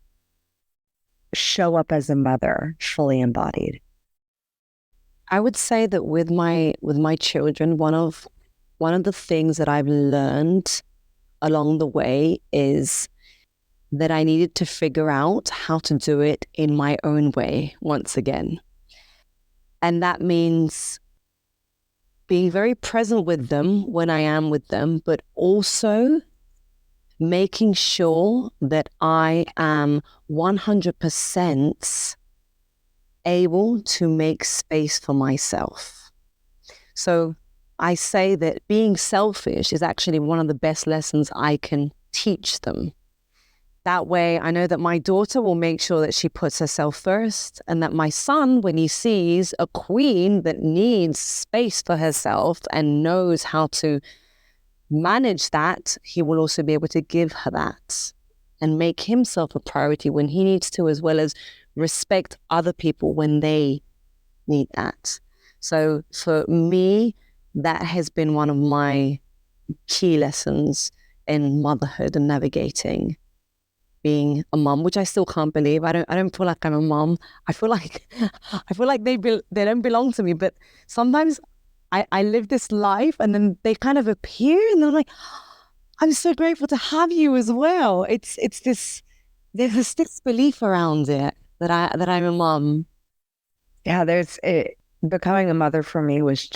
show up as a mother fully embodied? I would say that with my children, one of the things that I've learned along the way is that I needed to figure out how to do it in my own way once again. And that means being very present with them when I am with them, but also making sure that I am 100% able to make space for myself. So I say that being selfish is actually one of the best lessons I can teach them. That way, I know that my daughter will make sure that she puts herself first, and that my son, when he sees a queen that needs space for herself and knows how to manage that, he will also be able to give her that and make himself a priority when he needs to, as well as respect other people when they need that. So for me, that has been one of my key lessons in motherhood and navigating being a mom, which I still can't believe. I don't feel like I'm a mom. I feel like they don't belong to me. But sometimes I live this life, and then they kind of appear, and they're like, I'm so grateful to have you as well. It's this, there's this disbelief around it that I'm a mom. Yeah, becoming a mother for me was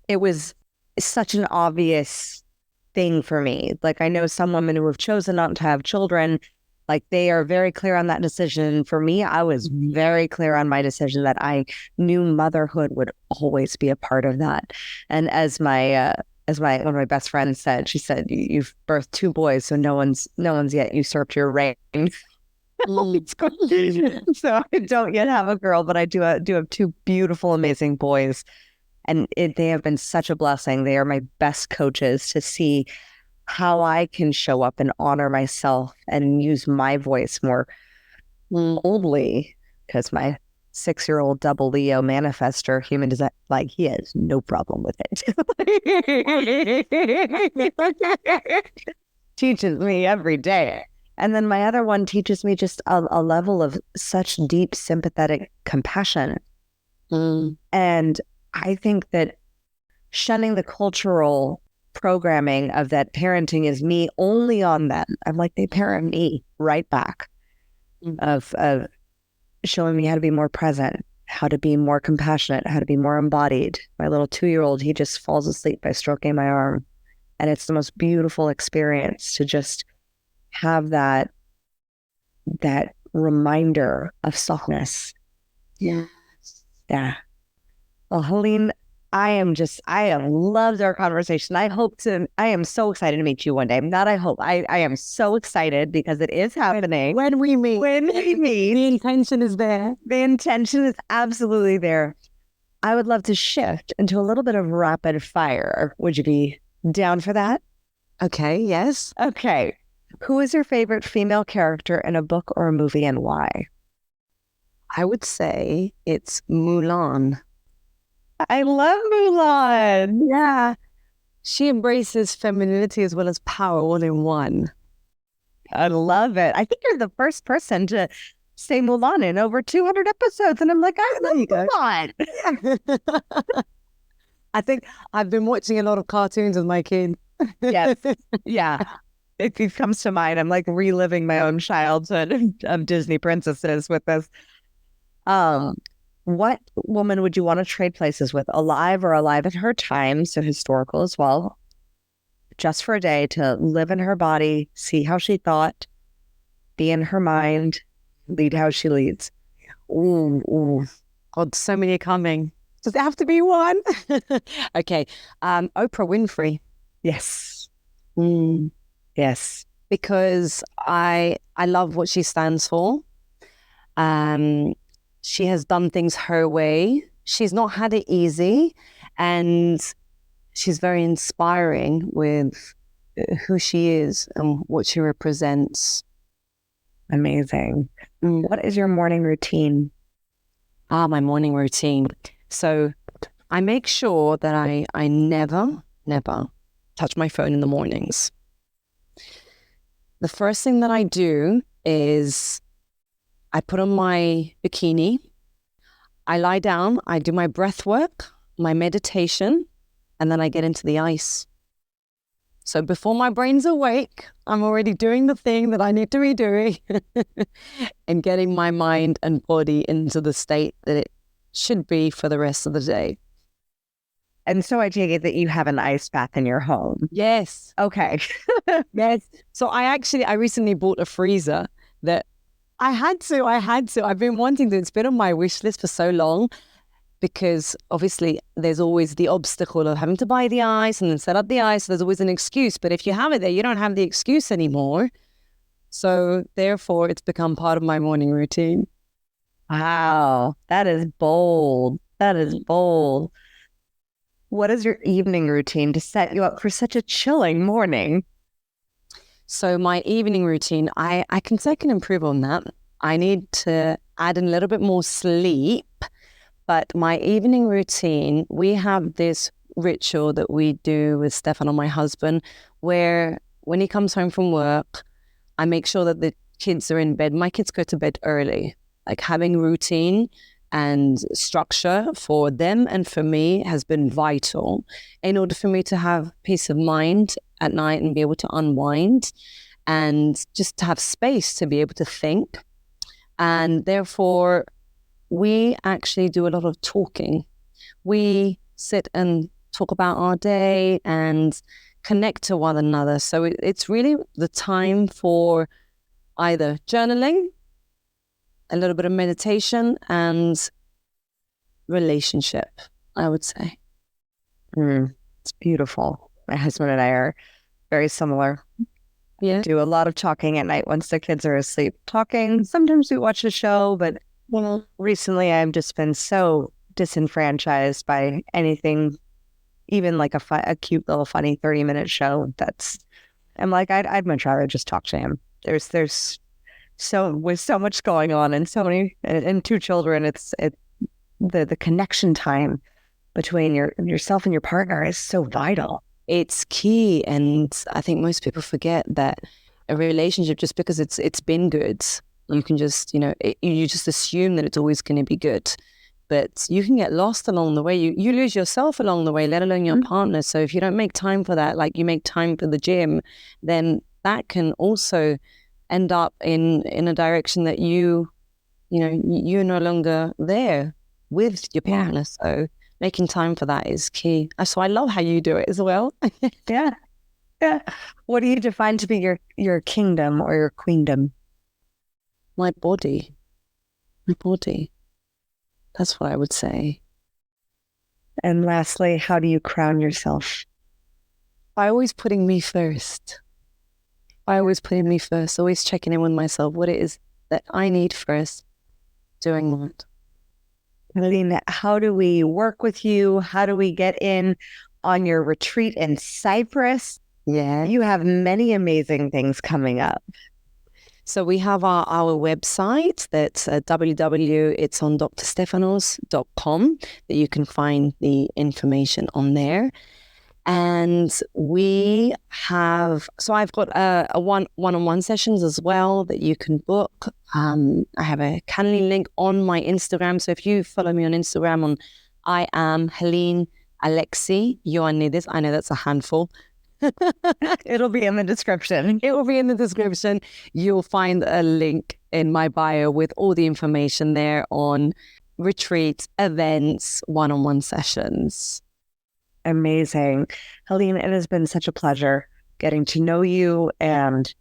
it was such an obvious thing for me. Like, I know some women who have chosen not to have children, like they are very clear on that decision. For me, I was very clear on my decision that I knew motherhood would always be a part of that. And as one of my best friends said, she said, "You've birthed two boys, so no one's yet usurped your reign." So I don't yet have a girl, but I do have two beautiful, amazing boys. And they have been such a blessing. They are my best coaches to see how I can show up and honor myself and use my voice more boldly, because my 6-year-old double Leo manifester human design, like, he has no problem with it. Teaches me every day. And then my other one teaches me just a level of such deep sympathetic compassion. And I think that shunning the cultural programming of that parenting is me only on them. I'm like, they parent me right back of showing me how to be more present, how to be more compassionate, how to be more embodied. My little 2-year-old, he just falls asleep by stroking my arm. And it's the most beautiful experience to just have that reminder of softness. Yeah. Well, Helene, I have loved our conversation. I am so excited to meet you one day. I am so excited because it is happening. When we meet. The intention is there. The intention is absolutely there. I would love to shift into a little bit of rapid fire. Would you be down for that? Okay, yes. Okay. Who is your favorite female character in a book or a movie, and why? I would say it's Mulan. I love Mulan. Yeah. She embraces femininity as well as power all in one. I love it. I think you're the first person to say Mulan in over 200 episodes. And I'm like, I love Mulan. I think I've been watching a lot of cartoons with my kid. Yes. Yeah. It comes to mind. I'm like reliving my own childhood of Disney princesses with this. What woman would you want to trade places with, alive or alive at her time, so historical as well, just for a day, to live in her body, see how she thought, be in her mind, lead how she leads? Ooh. God, so many are coming. Does it have to be one? Okay. Oprah Winfrey. Yes. Yes. Because I love what she stands for. She has done things her way. She's not had it easy, and she's very inspiring with who she is and what she represents. Amazing. What is your morning routine? My morning routine. So I make sure that I never touch my phone in the mornings. The first thing that I do is I put on my bikini, I lie down, I do my breath work, my meditation, and then I get into the ice. So before my brain's awake, I'm already doing the thing that I need to be doing and getting my mind and body into the state that it should be for the rest of the day. And so I take it that you have an ice bath in your home. Yes. Okay. Yes. So I recently bought a freezer that I had to. I've been wanting to. It's been on my wish list for so long, because obviously there's always the obstacle of having to buy the ice and then set up the ice. There's always an excuse. But if you have it there, you don't have the excuse anymore. So therefore, it's become part of my morning routine. Wow. That is bold. What is your evening routine to set you up for such a chilling morning? So my evening routine, I can improve on that. I need to add in a little bit more sleep, but my evening routine, we have this ritual that we do with Stefan, my husband, where when he comes home from work, I make sure that the kids are in bed. My kids go to bed early. Like, having routine and structure for them and for me has been vital in order for me to have peace of mind at night and be able to unwind and just to have space to be able to think. And therefore, we actually do a lot of talking. We sit and talk about our day and connect to one another. So it's really the time for either journaling, a little bit of meditation, and relationship, I would say. It's beautiful. My husband and I are very similar. Yeah. Do a lot of talking at night once the kids are asleep. Talking. Sometimes we watch a show, but recently I've just been so disenfranchised by anything, even like a cute little funny 30-minute show. I'm like, I'd much rather just talk to him. There's with so much going on and so many, and 2 children, the connection time between yourself and your partner is so vital. It's key. And I think most people forget that a relationship, just because it's been good, you can just, you just assume that it's always going to be good. But you can get lost along the way. You lose yourself along the way, let alone your partner. So if you don't make time for that, like you make time for the gym, then that can also end up in a direction that you're no longer there with your partner. So making time for that is key. So I love how you do it as well. Yeah. What do you define to be your kingdom or your queendom? My body. That's what I would say. And lastly, how do you crown yourself? By always putting me first. Always checking in with myself, what it is that I need first, doing that. Helene, how do we work with you? How do we get in on your retreat in Cyprus? Yeah. You have many amazing things coming up. So we have our website that's it's on drstefanos.com, that you can find the information on there. And we have, so I've got a one-on-one sessions as well that you can book. I have a Calendly link on my Instagram. So if you follow me on Instagram I am Helene Alexi Ioannides. I know that's a handful. It'll be in the description. You'll find a link in my bio with all the information there on retreats, events, one-on-one sessions. Amazing. Helene, it has been such a pleasure getting to know you, and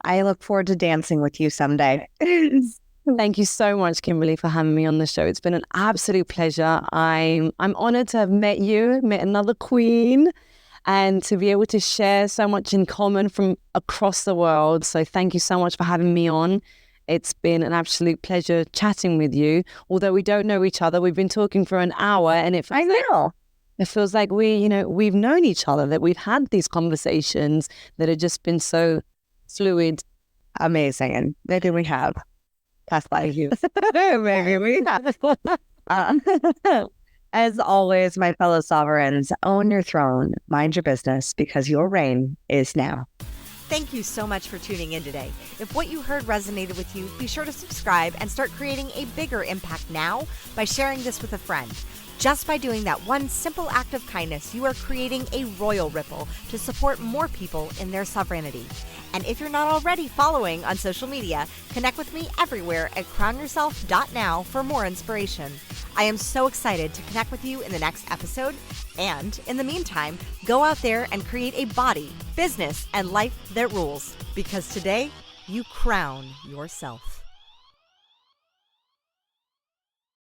I look forward to dancing with you someday. Thank you so much, Kimberly, for having me on the show. It's been an absolute pleasure. I'm honored to have met another queen, and to be able to share so much in common from across the world. So thank you so much for having me on. It's been an absolute pleasure chatting with you. Although we don't know each other, we've been talking for an hour, and it feels like we've known each other, that we've had these conversations that have just been so fluid. Amazing. And maybe we have. Past life. Maybe we have. As always, my fellow sovereigns, own your throne, mind your business, because your reign is now. Thank you so much for tuning in today. If what you heard resonated with you, be sure to subscribe and start creating a bigger impact now by sharing this with a friend. Just by doing that one simple act of kindness, you are creating a royal ripple to support more people in their sovereignty. And if you're not already following on social media, connect with me everywhere at crownyourself.now for more inspiration. I am so excited to connect with you in the next episode. And in the meantime, go out there and create a body, business, and life that rules. Because today, you crown yourself.